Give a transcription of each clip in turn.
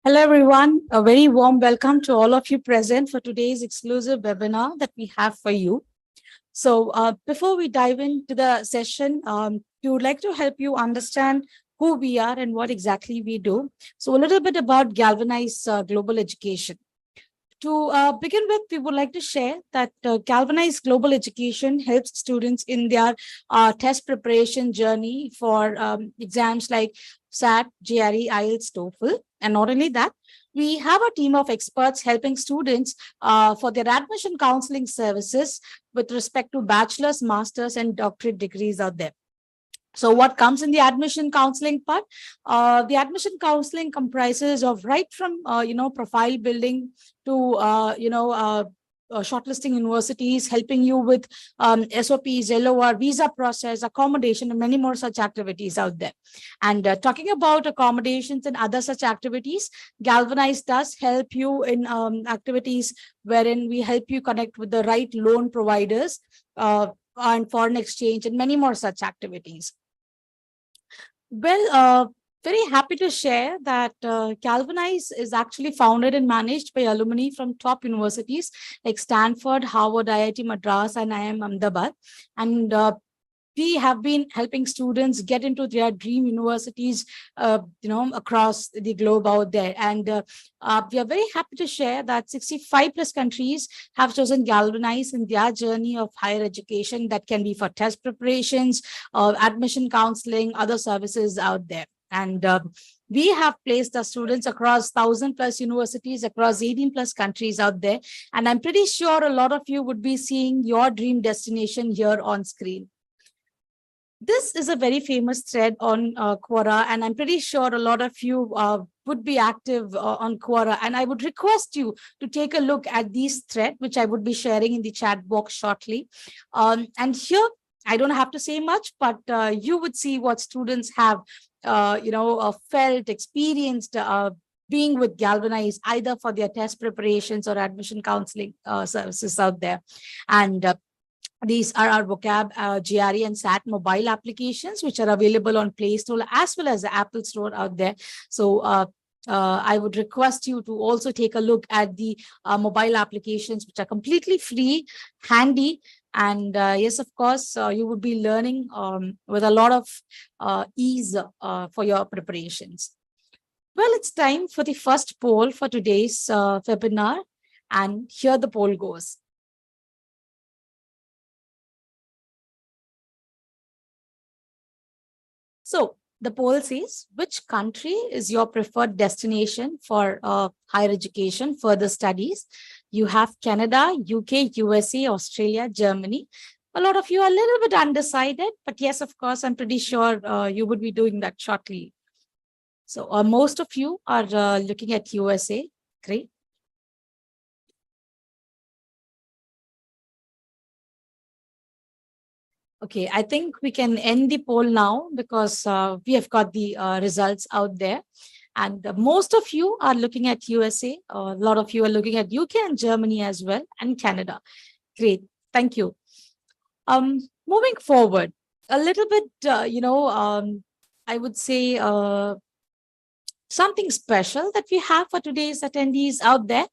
Hello, everyone. A very warm welcome to all of you present for today's exclusive webinar that we have for you. So before we dive into the session, we would like to help you understand who we are and what exactly we do. So a little bit about Galvanize Global Education. To begin with, we would like to share that Galvanize Global Education helps students in their test preparation journey for exams like SAT, GRE, IELTS, TOEFL. And not only that, we have a team of experts helping students for their admission counseling services with respect to bachelor's, master's, and doctorate degrees out there. So what comes in the admission counseling part? The admission counseling comprises of right from, profile building to, shortlisting universities, helping you with SOPs, LOR, visa process, accommodation, and many more such activities out there. And talking about accommodations and other such activities, Galvanize does help you in activities wherein we help you connect with the right loan providers and foreign exchange and many more such activities. Well, very happy to share that Galvanize is actually founded and managed by alumni from top universities like Stanford, Harvard, IIT Madras, and IIM Ahmedabad. And we have been helping students get into their dream universities, across the globe out there. And we are very happy to share that 65 plus countries have chosen Galvanize in their journey of higher education. That can be for test preparations, admission counseling, other services out there. And we have placed our students across 1,000 plus universities across 18 plus countries out there. And I'm pretty sure a lot of you would be seeing your dream destination here on screen. This is a very famous thread on Quora, and I'm pretty sure a lot of you would be active on Quora. And I would request you to take a look at these thread, which I would be sharing in the chat box shortly. And here, I don't have to say much, but you would see what students have, felt, experienced, being with Galvanize, either for their test preparations or admission counseling services out there. And these are our vocab, GRE and SAT mobile applications, which are available on Play Store as well as the Apple Store out there. So I would request you to also take a look at the mobile applications, which are completely free, handy. And yes, of course, you would be learning with a lot of ease for your preparations. Well, it's time for the first poll for today's webinar. And here the poll goes. So the poll says, which country is your preferred destination for higher education, further studies? You have Canada, UK, USA, Australia, Germany. A lot of you are a little bit undecided, but yes, of course, I'm pretty sure you would be doing that shortly. So most of you are looking at USA. Great. Okay, I think we can end the poll now because we have got the results out there. And most of you are looking at USA. A lot of you are looking at UK and Germany as well, and Canada. Great, thank you. Moving forward, a little bit, I would say something special that we have for today's attendees out there.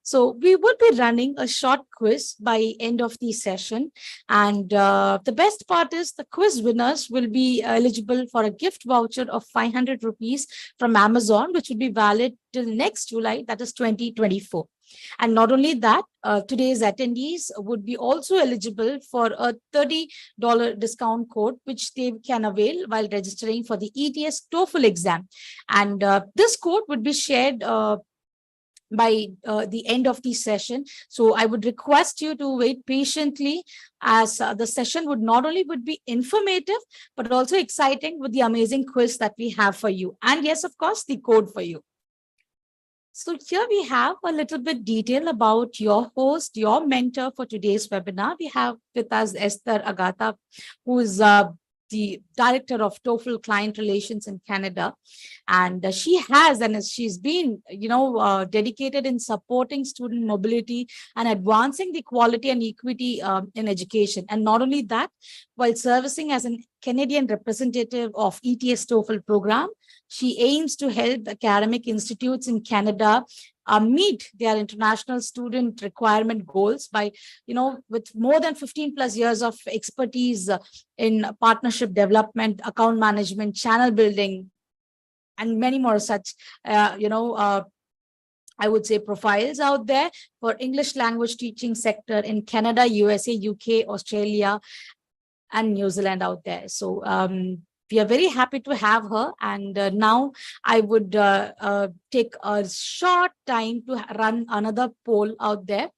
So we would be running a short quiz by end of the session. And the best part is the quiz winners will be eligible for a gift voucher of 500 rupees from Amazon, which will be valid till next July, that is 2024. And not only that, today's attendees would be also eligible for a $30 discount code, which they can avail while registering for the ETS TOEFL exam. And this code would be shared by the end of the session. So I would request you to wait patiently, as the session would not only would be informative, but also exciting with the amazing quiz that we have for you. And yes, of course, the code for you. So here we have a little bit detail about your host, your mentor for today's webinar. We have with us Esther Agatha, who is the director of TOEFL Client Relations in Canada. And she's been, dedicated in supporting student mobility and advancing the quality and equity in education. And not only that, while servicing as an Canadian representative of ETS TOEFL program, she aims to help academic institutes in Canada meet their international student requirement goals by, with more than 15 plus years of expertise in partnership development, account management, channel building, and many more such, I would say profiles out there for English language teaching sector in Canada, USA, UK, Australia, and New Zealand out there. So we are very happy to have her. And now I would take a short time to run another poll out there.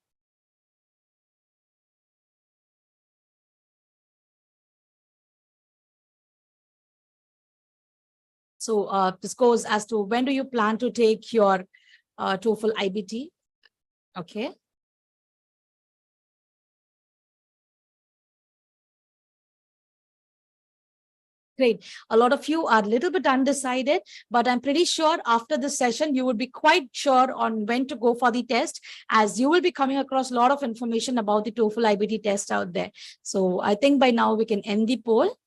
So this goes as to when do you plan to take your TOEFL IBT? Okay. Great. A lot of you are a little bit undecided, but I'm pretty sure after this session, you would be quite sure on when to go for the test, as you will be coming across a lot of information about the TOEFL IBT test out there. So I think by now we can end the poll.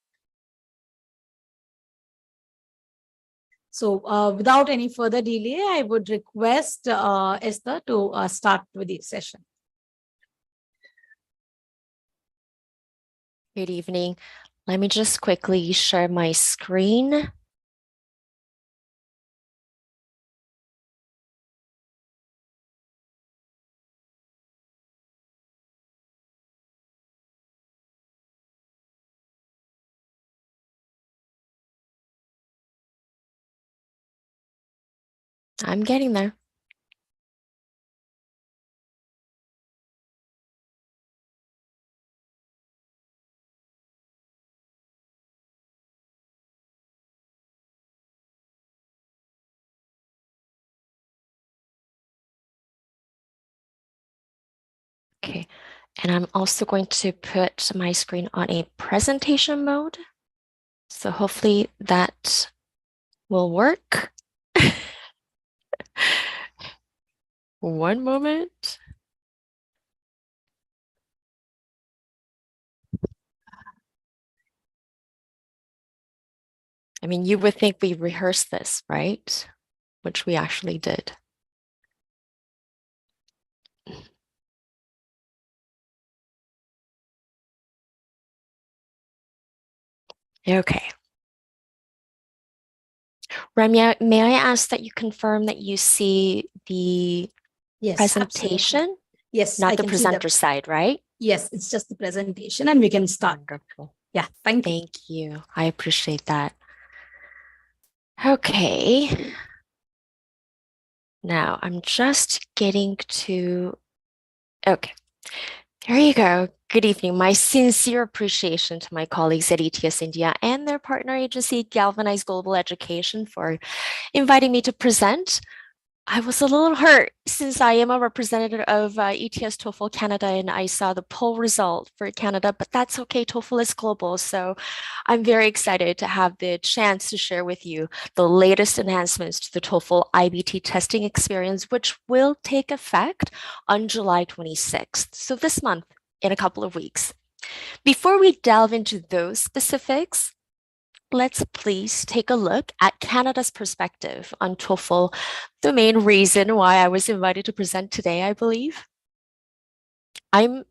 So without any further delay, I would request Esther to start with the session. Good evening. Let me just quickly share my screen. I'm getting there. Okay, and I'm also going to put my screen on a presentation mode. So hopefully that will work. One moment. I mean, you would think we rehearsed this, right? Which we actually did. Okay. Ramya, may I ask that you confirm that you see the presentation? Absolutely. Yes, not the presenter side, right? Yes, it's just the presentation and we can start. Wonderful. Yeah, thank you. Thank you. I appreciate that. Okay. Now I'm just getting to, okay. There you go. Good evening. My sincere appreciation to my colleagues at ETS India and their partner agency, Galvanize Global Education, for inviting me to present. I was a little hurt since I am a representative of ETS TOEFL Canada and I saw the poll result for Canada, but that's okay. TOEFL is global. So I'm very excited to have the chance to share with you the latest enhancements to the TOEFL IBT testing experience, which will take effect on July 26th. So this month, in a couple of weeks. Before we delve into those specifics, let's please take a look at Canada's perspective on TOEFL, the main reason why I was invited to present today, I believe. I'm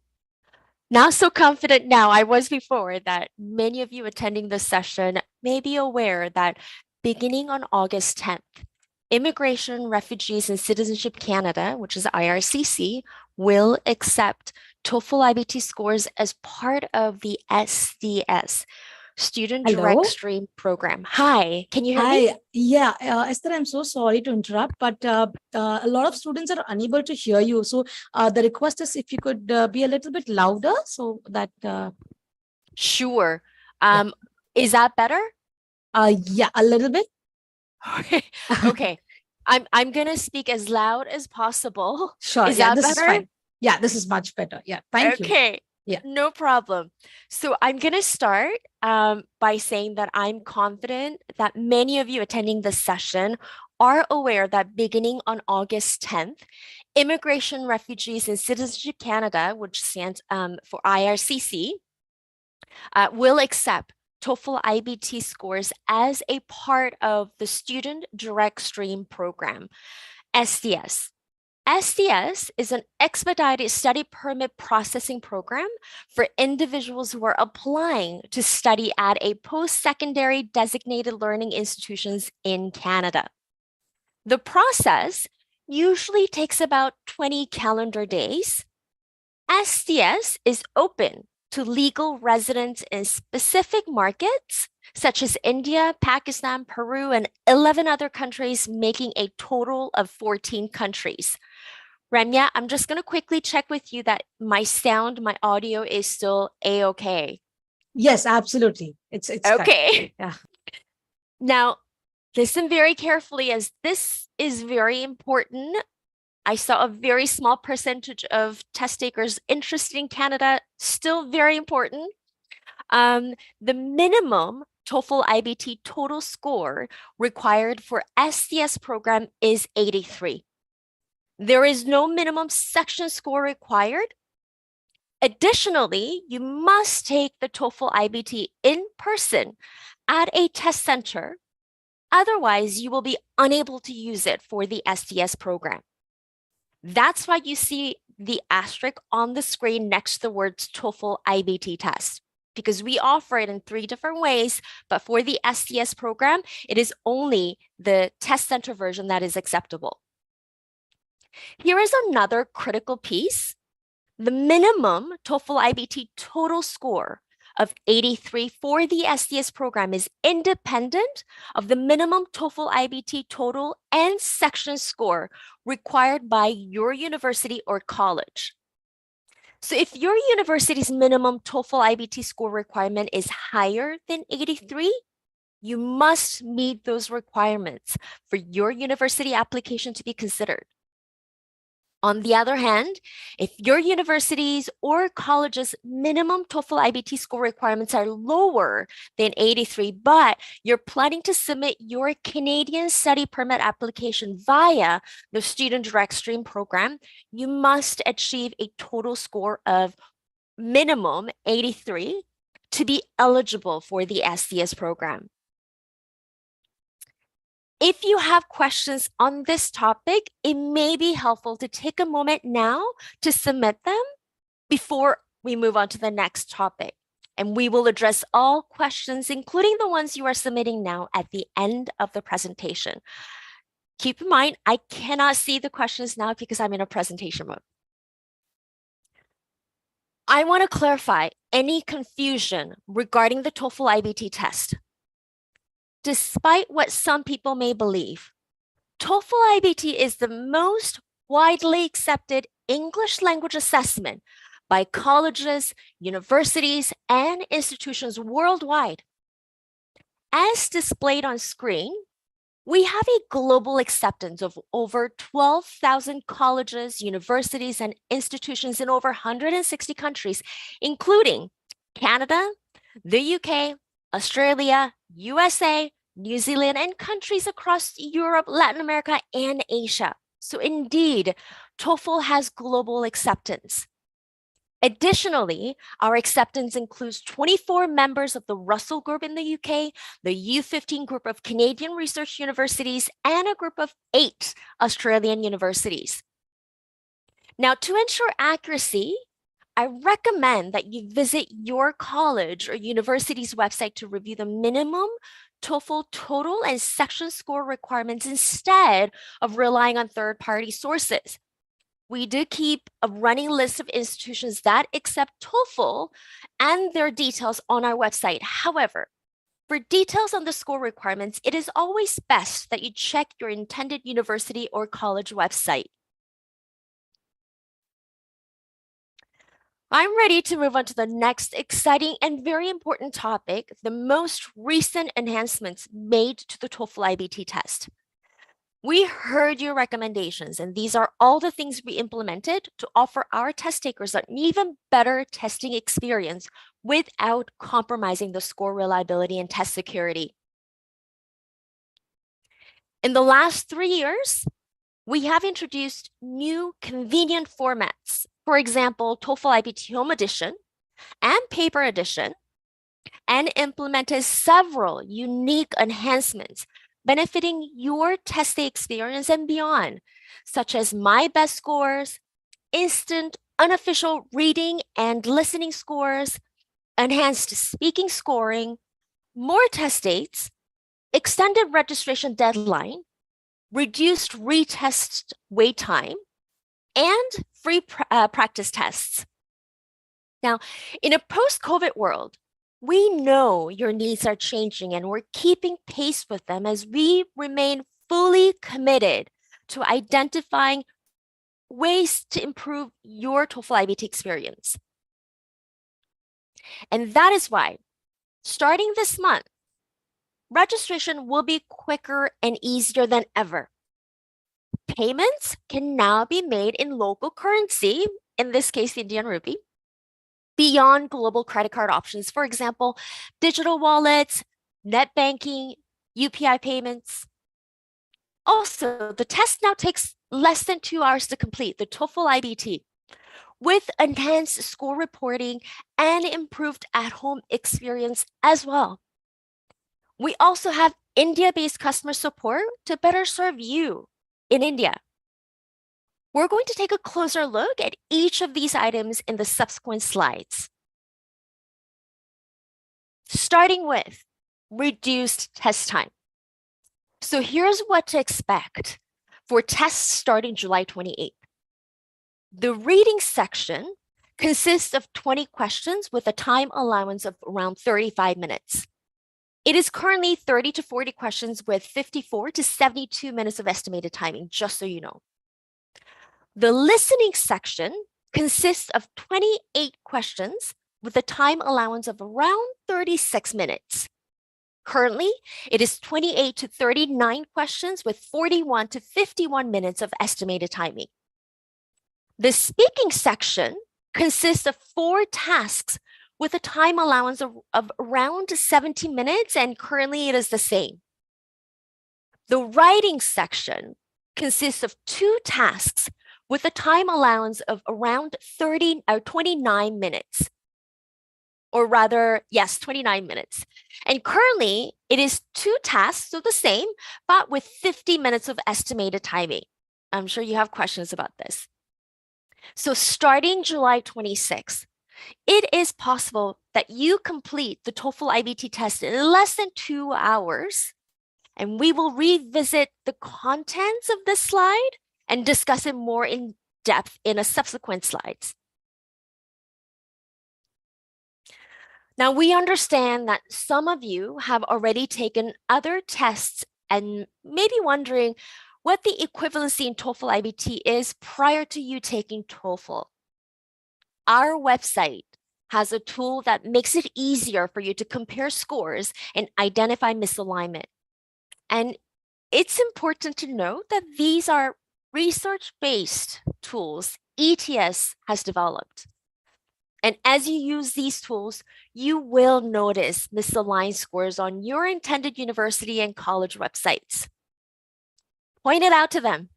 not so confident now, I was before, that many of you attending this session may be aware that beginning on August 10th, Immigration, Refugees and Citizenship Canada, which is IRCC, will accept TOEFL IBT scores as part of the SDS, Student Direct Stream Program. Hi, can you hear me? Yeah, Esther, I'm so sorry to interrupt, but a lot of students are unable to hear you. So the request is if you could be a little bit louder so that... Sure. Is that better? Yeah, a little bit. Okay. I'm going to speak as loud as possible. Sure. Is that this better? is fine. Yeah, this is much better. Yeah, thank you. Okay. Yeah. No problem. So I'm going to start by saying that I'm confident that many of you attending this session are aware that beginning on August 10th, Immigration, Refugees, and Citizenship Canada, which stands for IRCC, will accept TOEFL IBT scores as a part of the Student Direct Stream Program, SDS. SDS is an expedited study permit processing program for individuals who are applying to study at a post-secondary designated learning institutions in Canada. The process usually takes about 20 calendar days. SDS is open to legal residents in specific markets such as India, Pakistan, Peru, and 11 other countries, making a total of 14 countries. Remya, I'm just going to quickly check with you that my sound, my audio is still A-okay. Yes, absolutely. It's okay. Yeah. Now, listen very carefully as this is very important. I saw a very small percentage of test takers interested in Canada, still very important. The minimum TOEFL IBT total score required for SDS program is 83. There is no minimum section score required. Additionally, you must take the TOEFL IBT in person at a test center. Otherwise, you will be unable to use it for the SDS program. That's why you see the asterisk on the screen next to the words TOEFL IBT test, because we offer it in 3 different ways, but for the SDS program, it is only the test center version that is acceptable. Here is another critical piece. The minimum TOEFL IBT total score of 83 for the SDS program is independent of the minimum TOEFL IBT total and section score required by your university or college. So if your university's minimum TOEFL IBT score requirement is higher than 83, you must meet those requirements for your university application to be considered. On the other hand, if your university's or college's minimum TOEFL IBT score requirements are lower than 83, but you're planning to submit your Canadian study permit application via the Student Direct Stream program, you must achieve a total score of minimum 83 to be eligible for the SDS program. If you have questions on this topic, it may be helpful to take a moment now to submit them before we move on to the next topic. And we will address all questions, including the ones you are submitting now, at the end of the presentation. Keep in mind, I cannot see the questions now because I'm in a presentation mode. I want to clarify any confusion regarding the TOEFL IBT test. Despite what some people may believe, TOEFL IBT is the most widely accepted English language assessment by colleges, universities, and institutions worldwide. As displayed on screen, we have a global acceptance of over 12,000 colleges, universities, and institutions in over 160 countries, including Canada, the UK, Australia, USA, New Zealand, and countries across Europe, Latin America, and Asia. So indeed, TOEFL has global acceptance. Additionally, our acceptance includes 24 members of the Russell Group in the UK, the U15 group of Canadian research universities, and a group of 8 Australian universities. Now, to ensure accuracy, I recommend that you visit your college or university's website to review the minimum TOEFL total and section score requirements instead of relying on third-party sources. We do keep a running list of institutions that accept TOEFL and their details on our website. However, for details on the score requirements, it is always best that you check your intended university or college website. I'm ready to move on to the next exciting and very important topic, the most recent enhancements made to the TOEFL IBT test. We heard your recommendations, and these are all the things we implemented to offer our test takers an even better testing experience without compromising the score reliability and test security. In the last 3 years, we have introduced new convenient formats. For example, TOEFL IBT Home Edition and Paper Edition, and implemented several unique enhancements benefiting your testing experience and beyond, such as My Best Scores, instant unofficial reading and listening scores, enhanced speaking scoring, more test dates, extended registration deadline, reduced retest wait time, and free practice tests. Now, in a post-COVID world, we know your needs are changing and we're keeping pace with them as we remain fully committed to identifying ways to improve your TOEFL IBT experience. And that is why, starting this month, registration will be quicker and easier than ever. Payments can now be made in local currency, in this case, Indian rupee, beyond global credit card options. For example, digital wallets, net banking, UPI payments. Also, the test now takes less than 2 hours to complete, the TOEFL IBT, with enhanced score reporting and improved at-home experience as well. We also have India-based customer support to better serve you in India. We're going to take a closer look at each of these items in the subsequent slides. Starting with reduced test time. So here's what to expect for tests starting July 28th. The reading section consists of 20 questions with a time allowance of around 35 minutes. It is currently 30 to 40 questions with 54 to 72 minutes of estimated timing, just so you know. The listening section consists of 28 questions with a time allowance of around 36 minutes. Currently, it is 28 to 39 questions with 41 to 51 minutes of estimated timing. The speaking section consists of 4 tasks with a time allowance of around 70 minutes, and currently it is the same. The writing section consists of 2 tasks with a time allowance of around 29 minutes. Or rather, yes, 29 minutes. And currently, it is 2 tasks, so the same, but with 50 minutes of estimated timing. I'm sure you have questions about this. So starting July 26th, it is possible that you complete the TOEFL IBT test in less than 2 hours, and we will revisit the contents of this slide and discuss it more in depth in a subsequent slides. Now, we understand that some of you have already taken other tests and may be wondering what the equivalency in TOEFL IBT is prior to you taking TOEFL. Our website has a tool that makes it easier for you to compare scores and identify misalignment. And it's important to note that these are research-based tools ETS has developed. And as you use these tools, you will notice misaligned scores on your intended university and college websites. Point it out to them,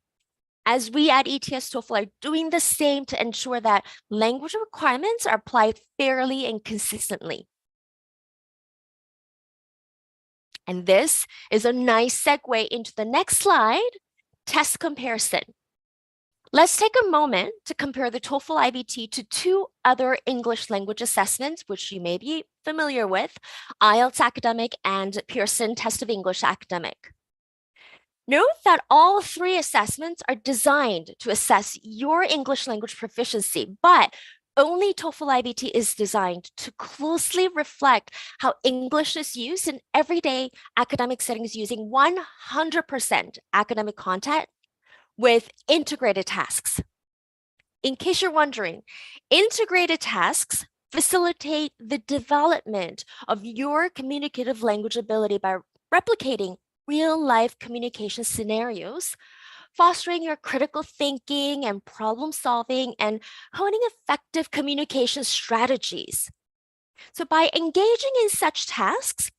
as we at ETS TOEFL are doing the same to ensure that language requirements are applied fairly and consistently. And this is a nice segue into the next slide, test comparison. Let's take a moment to compare the TOEFL IBT to 2 other English language assessments, which you may be familiar with, IELTS Academic and Pearson Test of English Academic. Note that all 3 assessments are designed to assess your English language proficiency, but only TOEFL IBT is designed to closely reflect how English is used in everyday academic settings using 100% academic content with integrated tasks. In case you're wondering, integrated tasks facilitate the development of your communicative language ability by replicating real-life communication scenarios, fostering your critical thinking and problem solving, and honing effective communication strategies. So by engaging in such tasks,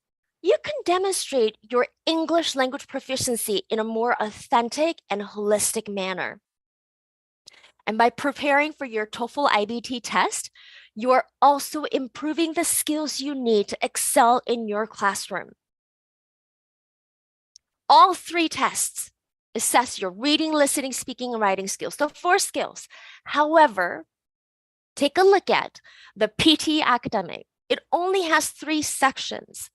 you can demonstrate your English language proficiency in a more authentic and holistic manner. And by preparing for your TOEFL IBT test, you are also improving the skills you need to excel in your classroom. All 3 tests assess your reading, listening, speaking, and writing skills, the 4 skills. However, take a look at the PT academic. It only has 3 sections,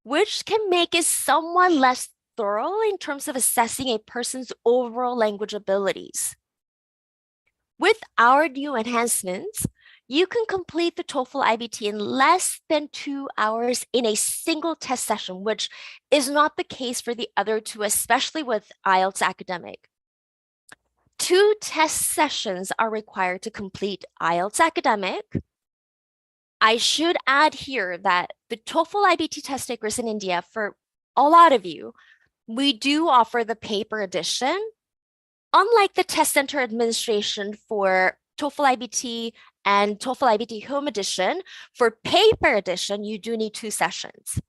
which can make it somewhat less thorough in terms of assessing a person's overall language abilities. With our new enhancements, you can complete the TOEFL IBT in less than 2 hours in a single test session, which is not the case for the other 2, especially with IELTS Academic. 2 test sessions are required to complete IELTS Academic. I should add here that the TOEFL IBT test takers in India, for a lot of you, we do offer the paper edition. Unlike the Test Center Administration for TOEFL IBT and TOEFL IBT Home Edition, for paper edition, you do need 2 sessions.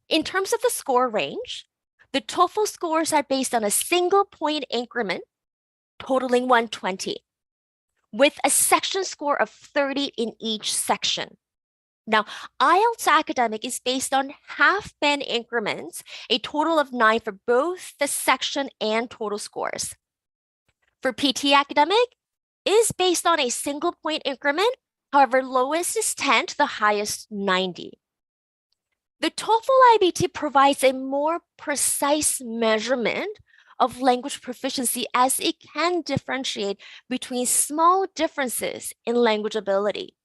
In terms of the score range, the TOEFL scores are based on a single point increment totaling 120, with a section score of 30 in each section. Now, IELTS Academic is based on half-band increments, a total of 9 for both the section and total scores. For PT Academic, is based on a single point increment, however, lowest is 10 to the highest 90. The TOEFL IBT provides a more precise measurement of language proficiency as it can differentiate between small differences in language ability.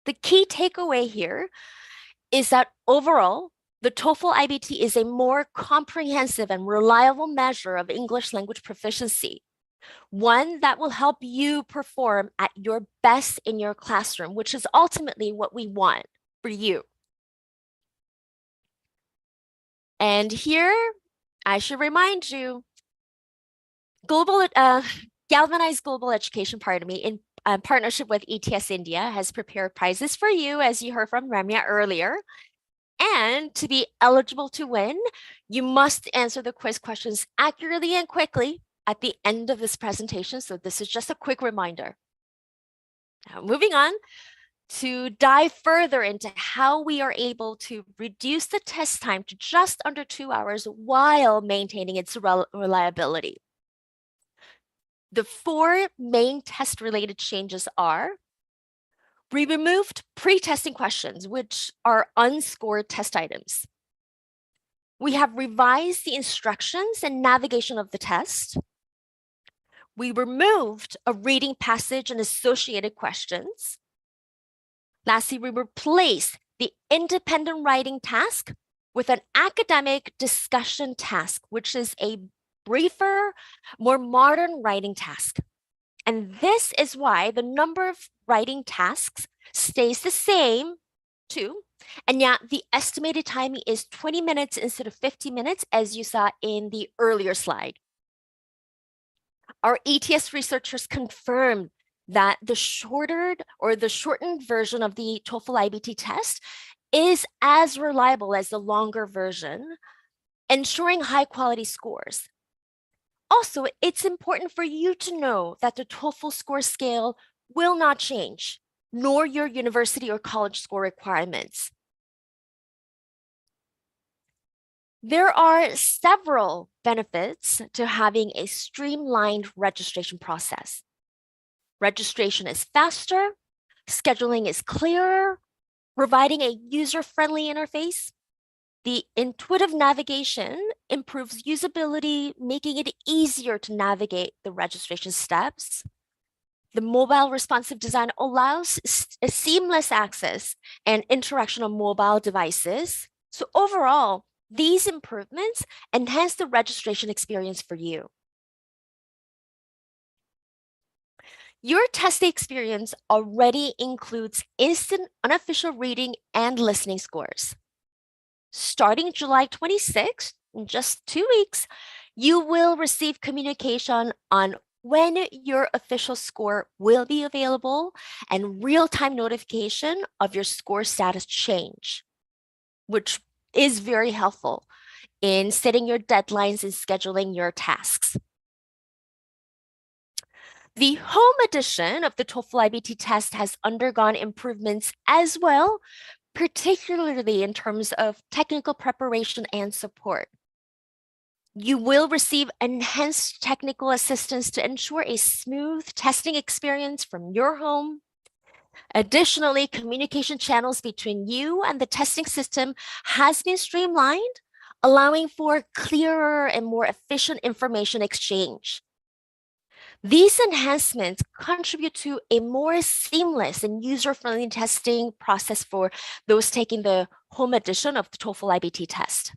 The key takeaway here is that overall, the TOEFL IBT is a more comprehensive and reliable measure of English language proficiency, one that will help you perform at your best in your classroom, which is ultimately what we want for you. And here, I should remind you, Galvanize Global Education, in partnership with ETS India, has prepared prizes for you, as you heard from Ramya earlier. And to be eligible to win, you must answer the quiz questions accurately and quickly at the end of this presentation. So this is just a quick reminder. Now, moving on to dive further into how we are able to reduce the test time to just under 2 hours while maintaining its reliability. The 4 main test-related changes are: we removed pre-testing questions, which are unscored test items. We have revised the instructions and navigation of the test. We removed a reading passage and associated questions. Lastly, we replaced the independent writing task with an academic discussion task, which is a briefer, more modern writing task. And this is why the number of writing tasks stays the same too, and yet the estimated timing is 20 minutes instead of 50 minutes, as you saw in the earlier slide. Our ETS researchers confirmed that the shortened version of the TOEFL IBT test is as reliable as the longer version, ensuring high quality scores. Also, it's important for you to know that the TOEFL score scale will not change, nor your university or college score requirements. There are several benefits to having a streamlined registration process. Registration is faster, scheduling is clearer, providing a user-friendly interface. The intuitive navigation improves usability, making it easier to navigate the registration steps. The mobile responsive design allows a seamless access and interaction on mobile devices. So overall, these improvements enhance the registration experience for you. Your testing experience already includes instant unofficial reading and listening scores. starting July 26th, in just 2 weeks, you will receive communication on when your official score will be available and real-time notification of your score status change, which is very helpful in setting your deadlines and scheduling your tasks. The home edition of the TOEFL IBT test has undergone improvements as well, particularly in terms of technical preparation and support. You will receive enhanced technical assistance to ensure a smooth testing experience from your home. Additionally, communication channels between you and the testing system has been streamlined, allowing for clearer and more efficient information exchange. These enhancements contribute to a more seamless and user-friendly testing process for those taking the home edition of the TOEFL IBT test.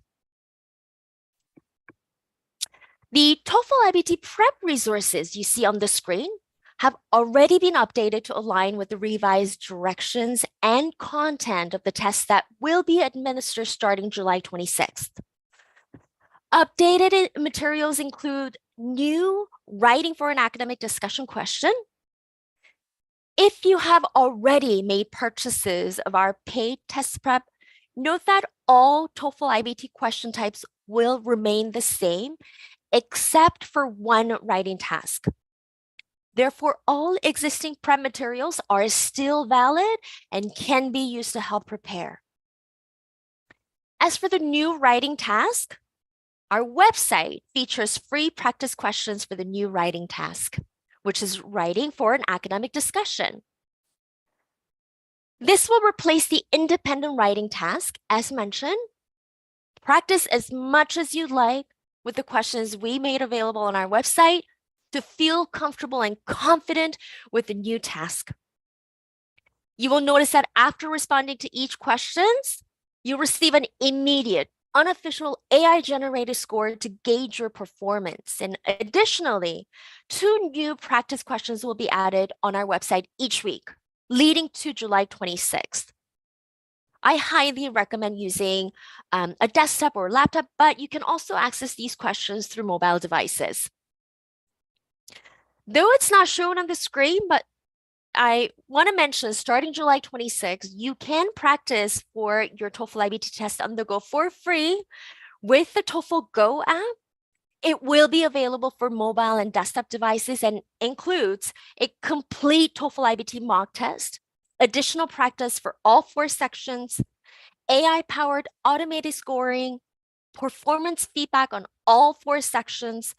The TOEFL IBT prep resources you see on the screen have already been updated to align with the revised directions and content of the test that will be administered starting July 26th. Updated materials include new writing for an academic discussion question. If you have already made purchases of our paid test prep, note that all TOEFL IBT question types will remain the same, except for one writing task. Therefore, all existing prep materials are still valid and can be used to help prepare. As for the new writing task, our website features free practice questions for the new writing task, which is writing for an academic discussion. This will replace the independent writing task, as mentioned. Practice as much as you'd like with the questions we made available on our website to feel comfortable and confident with the new task. You will notice that after responding to each questions, you receive an immediate, unofficial AI-generated score to gauge your performance. And additionally, 2 new practice questions will be added on our website each week, leading to July 26th. I highly recommend using a desktop or laptop, but you can also access these questions through mobile devices. Though it's not shown on the screen, but I want to mention, starting July 26th, you can practice for your TOEFL IBT test on the go for free with the TOEFL Go app. It will be available for mobile and desktop devices and includes a complete TOEFL IBT mock test, additional practice for all 4 sections, AI-powered automated scoring, performance feedback on all 4 sections,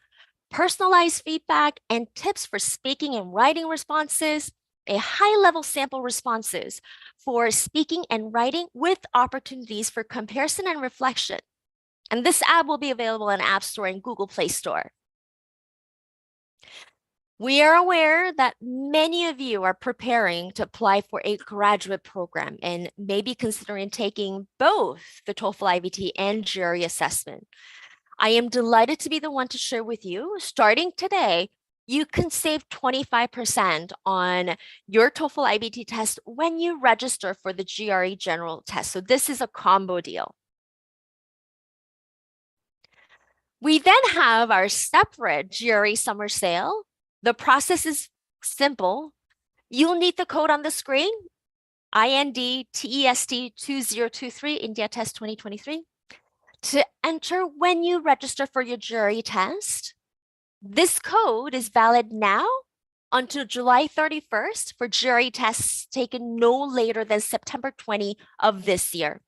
personalized feedback and tips for speaking and writing responses, a high-level sample responses for speaking and writing with opportunities for comparison and reflection. And this app will be available in App Store and Google Play Store. We are aware that many of you are preparing to apply for a graduate program and may be considering taking both the TOEFL IBT and GRE assessment. I am delighted to be the one to share with you, starting today, you can save 25% on your TOEFL IBT test when you register for the GRE general test. So this is a combo deal. We then have our separate GRE summer sale. The process is simple. You'll need the code on the screen, IND-TEST 2023, India Test 2023, to enter when you register for your GRE test. This code is valid now until July 31st for GRE tests taken no later than September 20 of this year.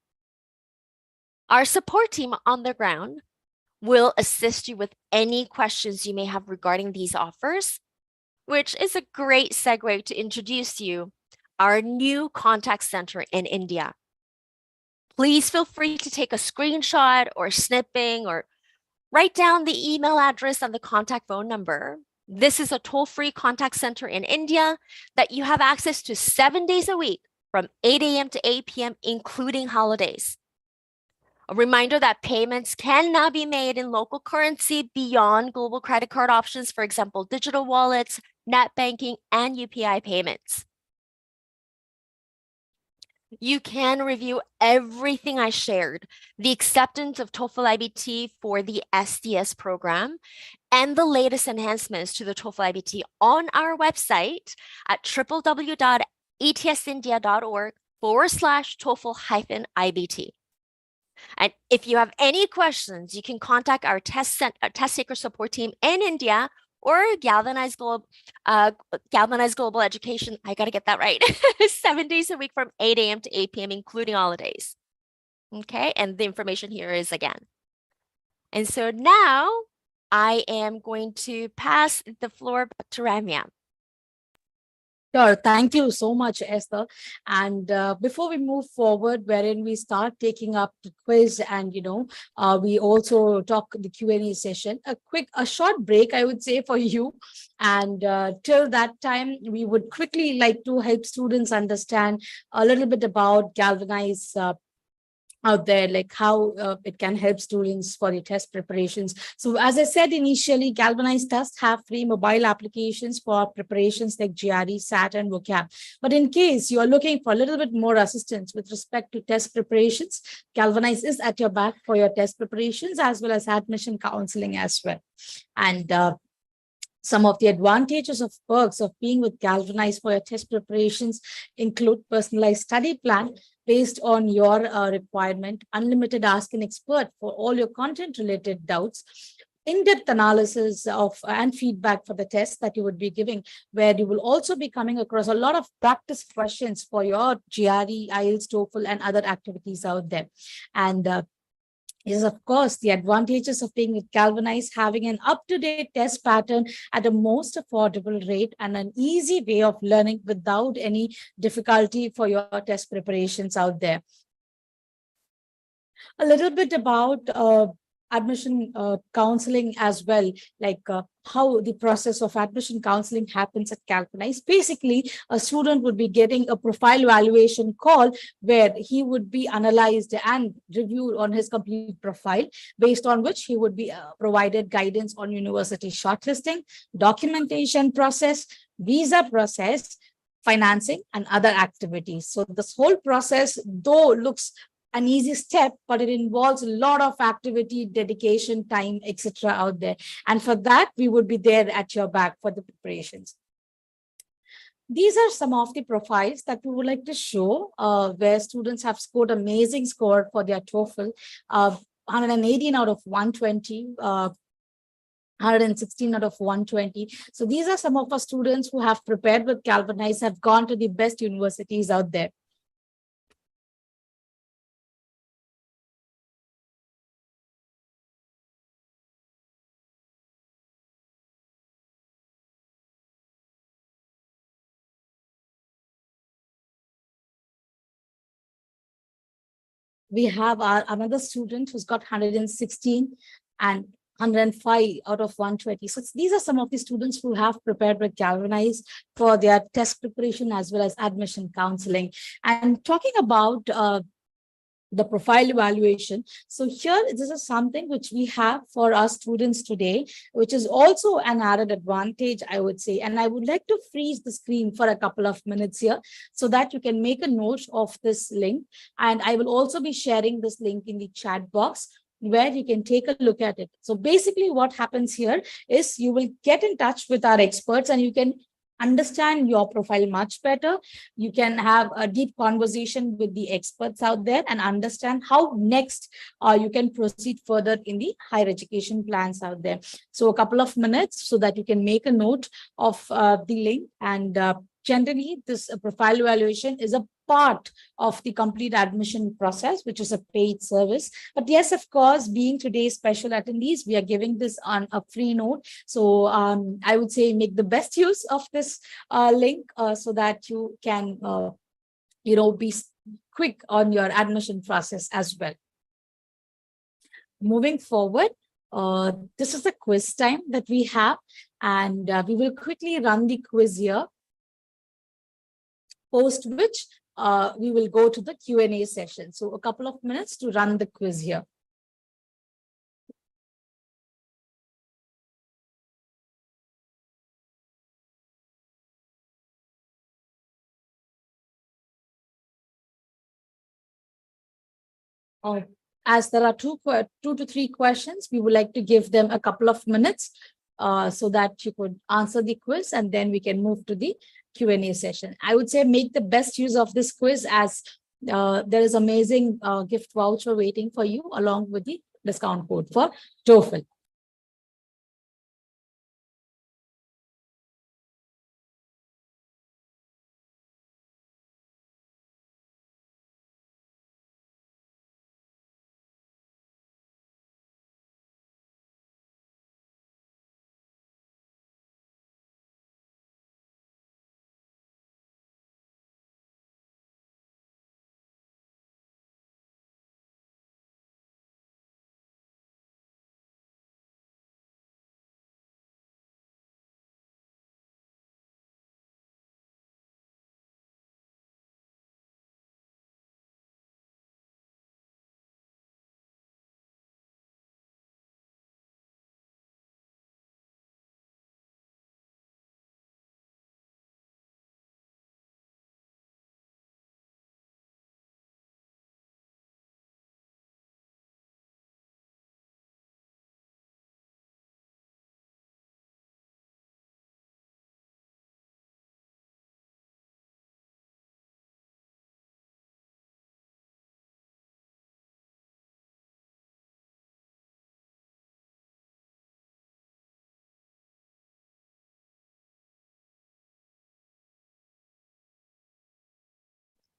Our support team on the ground will assist you with any questions you may have regarding these offers, which is a great segue to introduce you our new contact center in India. Please feel free to take a screenshot or snipping or write down the email address and the contact phone number. This is a toll-free contact center in India that you have access to 7 days a week from 8 a.m. to 8 p.m., including holidays. A reminder that payments can now be made in local currency beyond global credit card options, for example, digital wallets, net banking, and UPI payments. You can review everything I shared, the acceptance of TOEFL IBT for the SDS program, and the latest enhancements to the TOEFL IBT on our website at www.etsindia.org/TOEFL-IBT. And if you have any questions, you can contact our test taker support team in India or Galvanize Global Education. I got to get that right. 7 days a week from 8 a.m. to 8 p.m., including holidays. Okay, and the information here is again. And so now I am going to pass the floor to Ramya. Sure. Thank you so much, Esther. And before we move forward, wherein we start taking up the quiz and, we also talk the Q&A session, a short break, I would say, for you. And till that time, we would quickly like to help students understand a little bit about Galvanize out there, like how it can help students for the test preparations. So as I said initially, Galvanize tests have free mobile applications for preparations like GRE, SAT, and vocab. But in case you are looking for a little bit more assistance with respect to test preparations, Galvanize is at your back for your test preparations as well as admission counseling as well. And some of the advantages of perks of being with Galvanize for your test preparations include personalized study plan based on your requirement, unlimited Ask an Expert for all your content-related doubts, in-depth analysis of and feedback for the test that you would be giving, where you will also be coming across a lot of practice questions for your GRE, IELTS, TOEFL, and other activities out there. And yes, of course, the advantages of being with Galvanize, having an up-to-date test pattern at a most affordable rate and an easy way of learning without any difficulty for your test preparations out there. A little bit about admission counseling as well, like how the process of admission counseling happens at Galvanize. Basically, a student would be getting a profile evaluation call where he would be analyzed and reviewed on his complete profile, based on which he would be provided guidance on university shortlisting, documentation process, visa process, financing, and other activities. So this whole process, though looks an easy step, but it involves a lot of activity, dedication, time, etc. out there. And for that, we would be there at your back for the preparations. These are some of the profiles that we would like to show where students have scored amazing score for their TOEFL, 118 out of 120, 116 out of 120. So these are some of our students who have prepared with Galvanize, have gone to the best universities out there. We have another student who's got 116 and 105 out of 120. So these are some of the students who have prepared with Galvanize for their test preparation as well as admission counseling. And talking about the profile evaluation. So here, this is something which we have for our students today, which is also an added advantage, I would say. And I would like to freeze the screen for a couple of minutes here so that you can make a note of this link. And I will also be sharing this link in the chat box where you can take a look at it. So basically what happens here is you will get in touch with our experts and you can understand your profile much better. You can have a deep conversation with the experts out there and understand how next you can proceed further in the higher education plans out there. So a couple of minutes so that you can make a note of the link. And generally, this profile evaluation is a part of the complete admission process, which is a paid service. But yes, of course, being today's special attendees, we are giving this on a free note. So I would say make the best use of this link so that you can, be quick on your admission process as well. Moving forward, this is the quiz time that we have, and we will quickly run the quiz here, post which we will go to the Q&A session. So a couple of minutes to run the quiz here. As there are two to three questions, we would like to give them a couple of minutes so that you could answer the quiz, and then we can move to the Q&A session. I would say make the best use of this quiz, as there is amazing gift voucher waiting for you along with the discount code for TOEFL.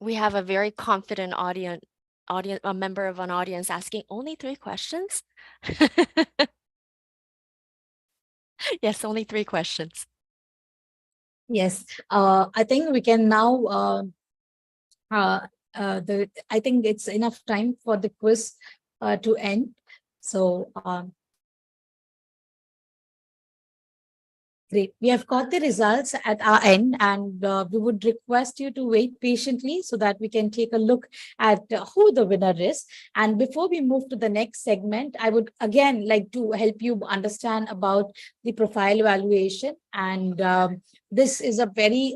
We have a very confident audience, a member of an audience asking only 3 questions. Yes, only 3 questions. Yes, I think we can now. I think it's enough time for the quiz to end. So great. We have got the results at our end, and we would request you to wait patiently so that we can take a look at who the winner is. And before we move to the next segment, I would again like to help you understand about the profile evaluation. And this is a very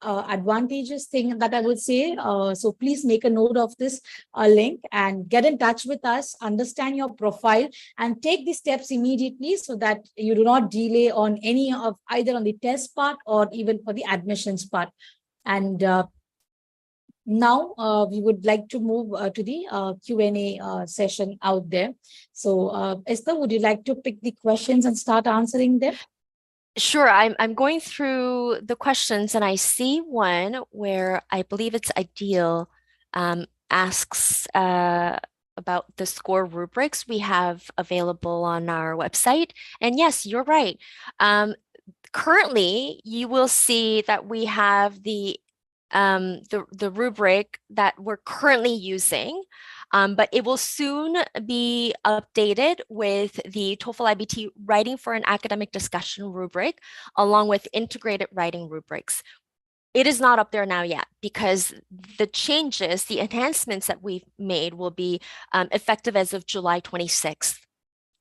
advantageous thing that I would say. So please make a note of this link and get in touch with us, understand your profile, and take the steps immediately so that you do not delay on any of either on the test part or even for the admissions part. And now we would like to move to the Q&A session out there. So Esther, would you like to pick the questions and start answering them? Sure, I'm going through the questions and I see one where I believe it's Ideal asks about the score rubrics we have available on our website. And yes, you're right. Currently, you will see that we have the rubric that we're currently using. But it will soon be updated with the TOEFL IBT Writing for an Academic Discussion rubric, along with integrated writing rubrics. It is not up there now yet because the changes, the enhancements that we've made will be effective as of July 26th.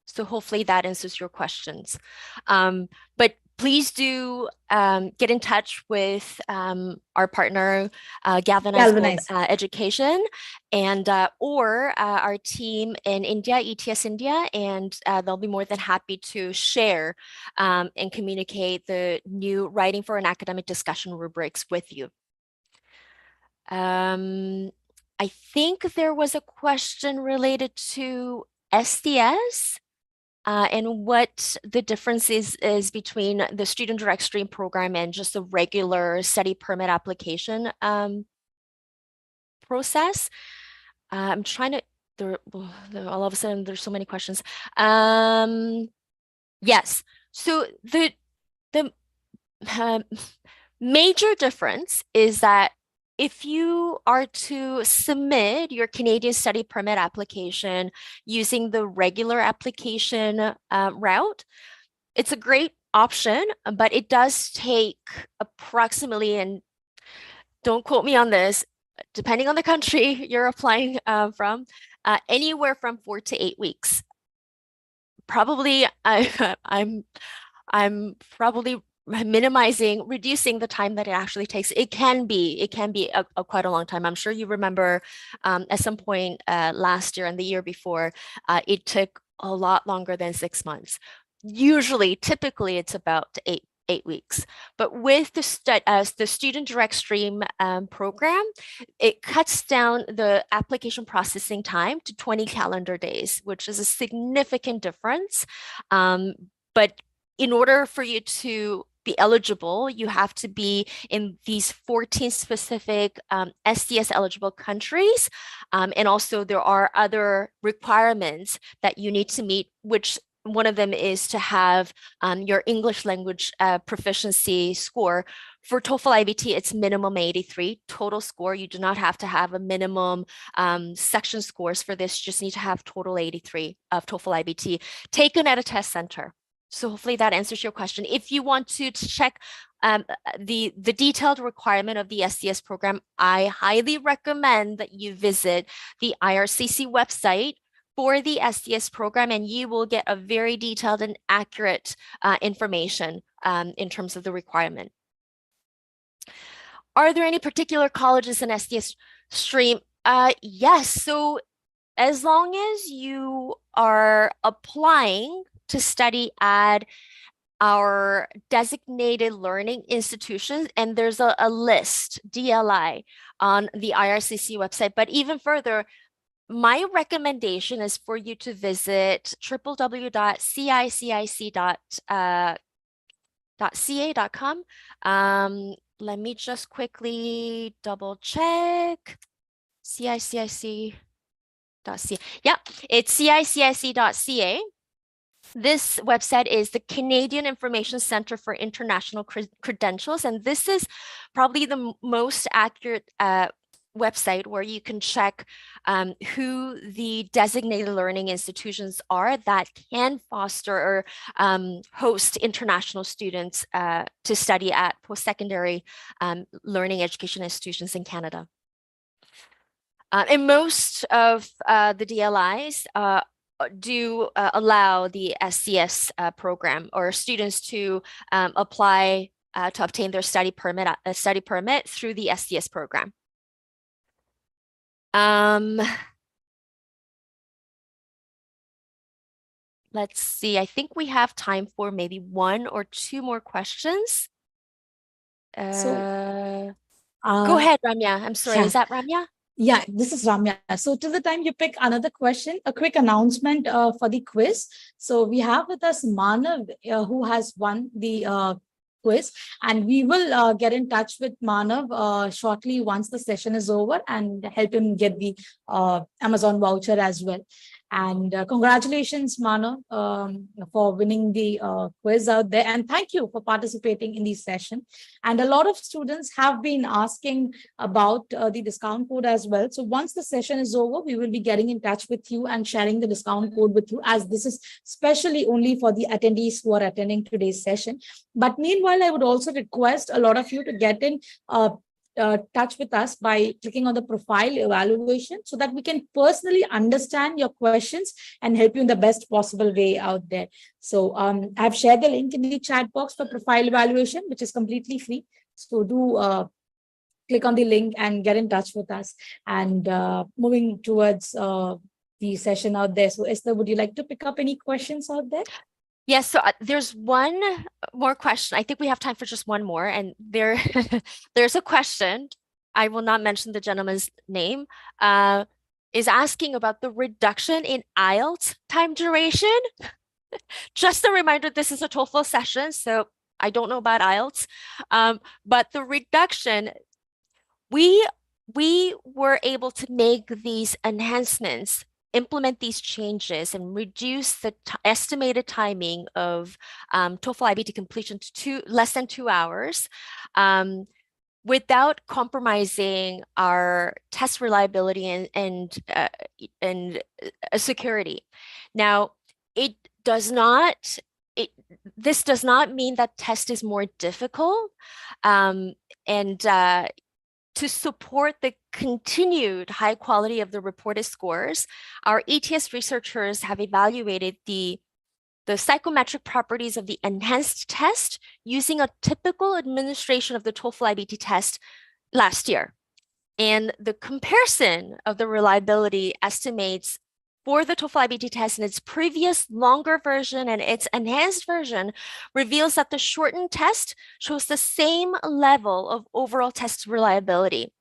So hopefully that answers your questions. But please do get in touch with our partner, Galvanize Global Education, and or our team in India, ETS India, and they'll be more than happy to share and communicate the new Writing for an Academic Discussion rubrics with you. I think there was a question related to SDS. And what the difference is between the Student Direct Stream program and just the regular study permit application process. I'm trying to, all of a sudden there's so many questions. Yes, so the major difference is that if you are to submit your Canadian study permit application using the regular application route, it's a great option, but it does take approximately, and don't quote me on this, depending on the country you're applying from, anywhere from 4 to 8 weeks. Probably, I'm probably reducing the time that it actually takes. It can be a quite a long time. I'm sure you remember at some point last year and the year before, it took a lot longer than 6 months. Typically, it's about eight weeks. But with the student direct stream program, it cuts down the application processing time to 20 calendar days, which is a significant difference. But in order for you to be eligible, you have to be in these 14 specific STS eligible countries. And also there are other requirements that you need to meet, which one of them is to have your English language proficiency score. For TOEFL IBT, it's minimum 83 total score. You do not have to have a minimum section scores for this. You just need to have total 83 of TOEFL IBT taken at a test center. So hopefully that answers your question. If you want to check the detailed requirement of the STS program, I highly recommend that you visit the IRCC website for the STS program, and you will get a very detailed and accurate information in terms of the requirement. Are there any particular colleges in STS stream? Yes. So as long as you are applying to study at our designated learning institutions, and there's a list, DLI, on the IRCC website. But even further, my recommendation is for you to visit www.cicic.ca.com. Let me just quickly double check. cicic.ca. Yeah, it's cicic.ca. This website is the Canadian Information Center for International Credentials, and this is probably the most accurate website where you can check who the designated learning institutions are that can foster or host international students to study at post-secondary learning education institutions in Canada. And most of the DLIs do allow the SCS program or students to apply to obtain their study permit through the SCS program. Let's see, I think we have time for maybe one or two more questions. Go ahead, Ramya. I'm sorry, is that Ramya? Yeah, this is Ramya. So till the time you pick another question, a quick announcement for the quiz. So we have with us Manav, who has won the quiz, and we will get in touch with Manav shortly once the session is over and help him get the Amazon voucher as well. And congratulations, Manav, for winning the quiz out there. And thank you for participating in this session. And a lot of students have been asking about the discount code as well. So once the session is over, we will be getting in touch with you and sharing the discount code with you, as this is specially only for the attendees who are attending today's session. But meanwhile, I would also request a lot of you to get in touch with us by clicking on the profile evaluation so that we can personally understand your questions and help you in the best possible way out there. So I've shared the link in the chat box for profile evaluation, which is completely free. So do click on the link and get in touch with us. And moving towards the session out there. So Esther, would you like to pick up any questions out there? Yes, so there's one more question. I think we have time for just one more, and there's a question. I will not mention the gentleman's name. Is asking about the reduction in IELTS time duration. Just a reminder, this is a TOEFL session, so I don't know about IELTS, but the reduction, we were able to make these enhancements, implement these changes, and reduce the estimated timing of TOEFL IBT completion to less than 2 hours without compromising our test reliability and security. Now, this does not mean that test is more difficult, to support the continued high quality of the reported scores, our ETS researchers have evaluated the the psychometric properties of the enhanced test using a typical administration of the TOEFL IBT test last year. And the comparison of the reliability estimates for the TOEFL IBT test in its previous longer version and its enhanced version reveals that the shortened test shows the same level of overall test reliability.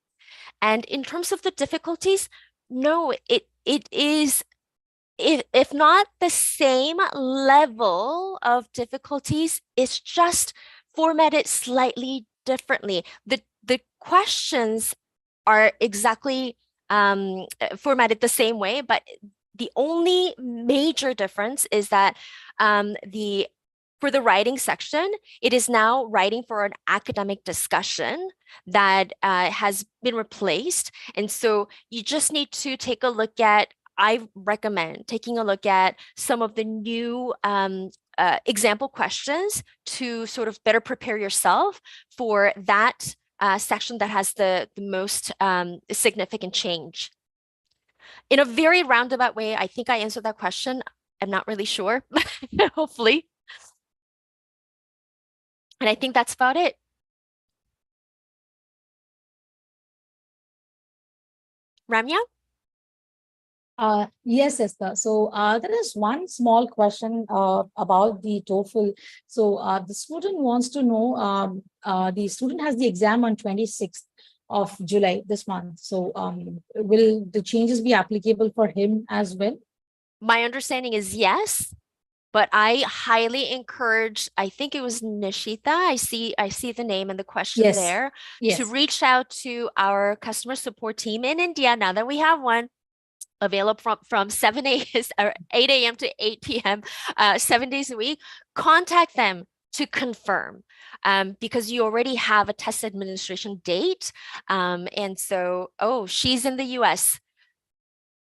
And in terms of the difficulties, no, it is, if not the same level of difficulties, it's just formatted slightly differently. The questions are exactly formatted the same way, but the only major difference is that for the writing section, it is now writing for an academic discussion that has been replaced. And so you just need to take a look at, I recommend taking a look at some of the new example questions to sort of better prepare yourself for that section that has the most significant change. In a very roundabout way, I think I answered that question. I'm not really sure, hopefully. And I think that's about it. Ramya? Yes, Esther. So there is one small question about the TOEFL. So the student wants to know, the student has the exam on 26th of July this month. So will the changes be applicable for him as well? My understanding is yes, but I highly encourage, I think it was Nishita, I see the name and the question Yes. there, Yes. to reach out to our customer support team in India, now that we have one, available from 7 a.m. or 8 a.m. to 8 p.m. 7 days a week. Contact them to confirm, because you already have a test administration date. And so, oh, she's in the US.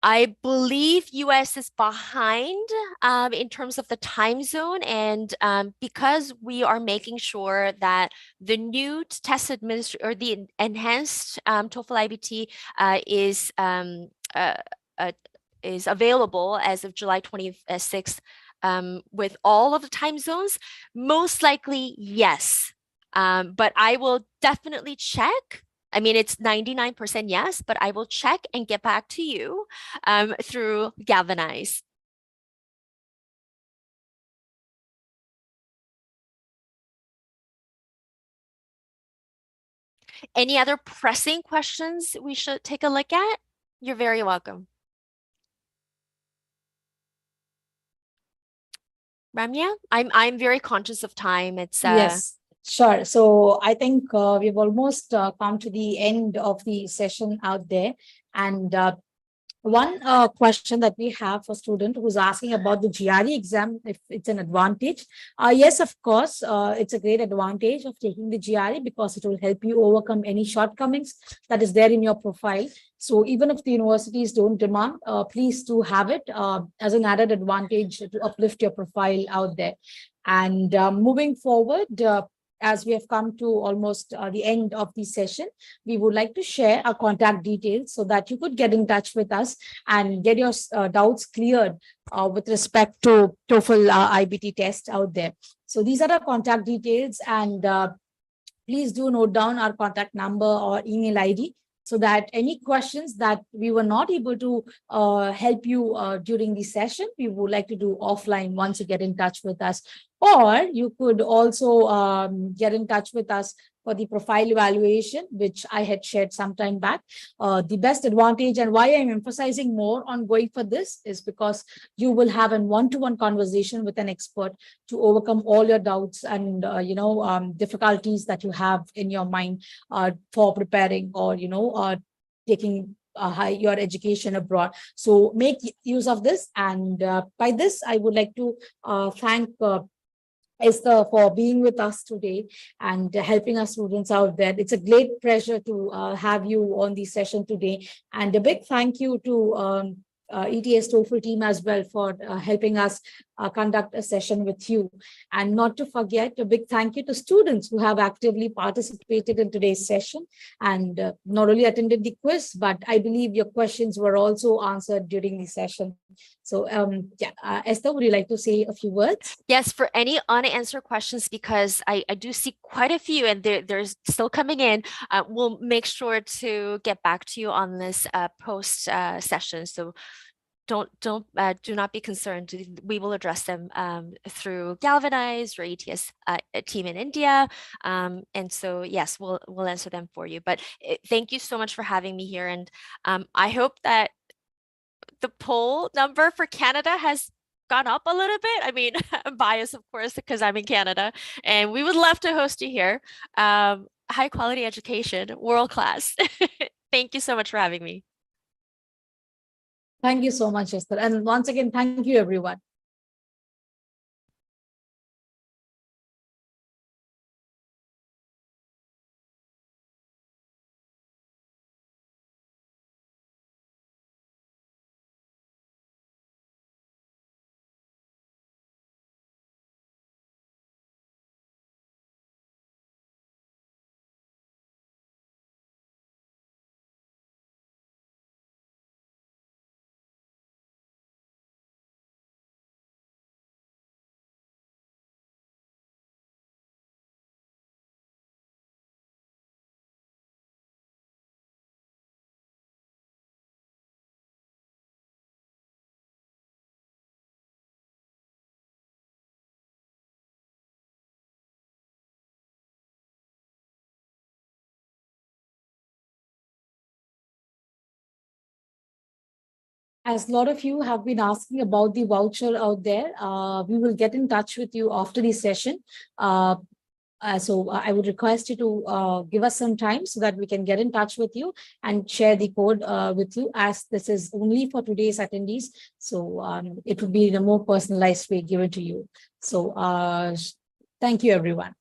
I believe US is behind in terms of the time zone, and because we are making sure that the new test administration or the enhanced TOEFL IBT is available as of July 26th with all of the time zones, most likely yes. But I will definitely check. I mean, it's 99% yes, but I will check and get back to you through Galvanize. Any other pressing questions we should take a look at? You're very welcome. Ramya, I'm very conscious of time. It's yes. Sure. So I think we've almost come to the end of the session out there. And one question that we have for student who's asking about the GRE exam, if it's an advantage. Yes, of course, it's a great advantage of taking the GRE because it will help you overcome any shortcomings that is there in your profile. So even if the universities don't demand, please do have it as an added advantage to uplift your profile out there. And moving forward, as we have come to almost the end of the session, we would like to share our contact details so that you could get in touch with us and get your doubts cleared with respect to TOEFL IBT test out there. So these are our contact details, and please do note down our contact number or email ID so that any questions that we were not able to help you during the session, we would like to do offline once you get in touch with us. Or you could also get in touch with us for the profile evaluation, which I had shared some time back. The best advantage, and why I'm emphasizing more on going for this, is because you will have a one-to-one conversation with an expert to overcome all your doubts and difficulties that you have in your mind for preparing or taking your education abroad. So make use of this, and by this I would like to thank Esther for being with us today and helping our students out there. It's a great pleasure to have you on the session today, and a big thank you to ETS TOEFL team as well for helping us conduct a session with you. And not to forget, a big thank you to students who have actively participated in today's session and not only attended the quiz, but I believe your questions were also answered during the session. So Esther, would you like to say a few words? Yes, for any unanswered questions, because I do see quite a few and there's still coming in, we'll make sure to get back to you on this post session. So do not be concerned. We will address them through Galvanize or ETS team in India. And so, yes, we'll answer them for you. But thank you so much for having me here. And I hope that the poll number for Canada has gone up a little bit. I mean, I'm biased, of course, because I'm in Canada, and we would love to host you here. High quality education, world class. Thank you so much for having me. Thank you so much, Esther. And once again, thank you, everyone. As a lot of you have been asking about the voucher out there, we will get in touch with you after the session. So I would request you to give us some time so that we can get in touch with you and share the code with you, as this is only for today's attendees. So it would be in a more personalized way given to you. So thank you, everyone.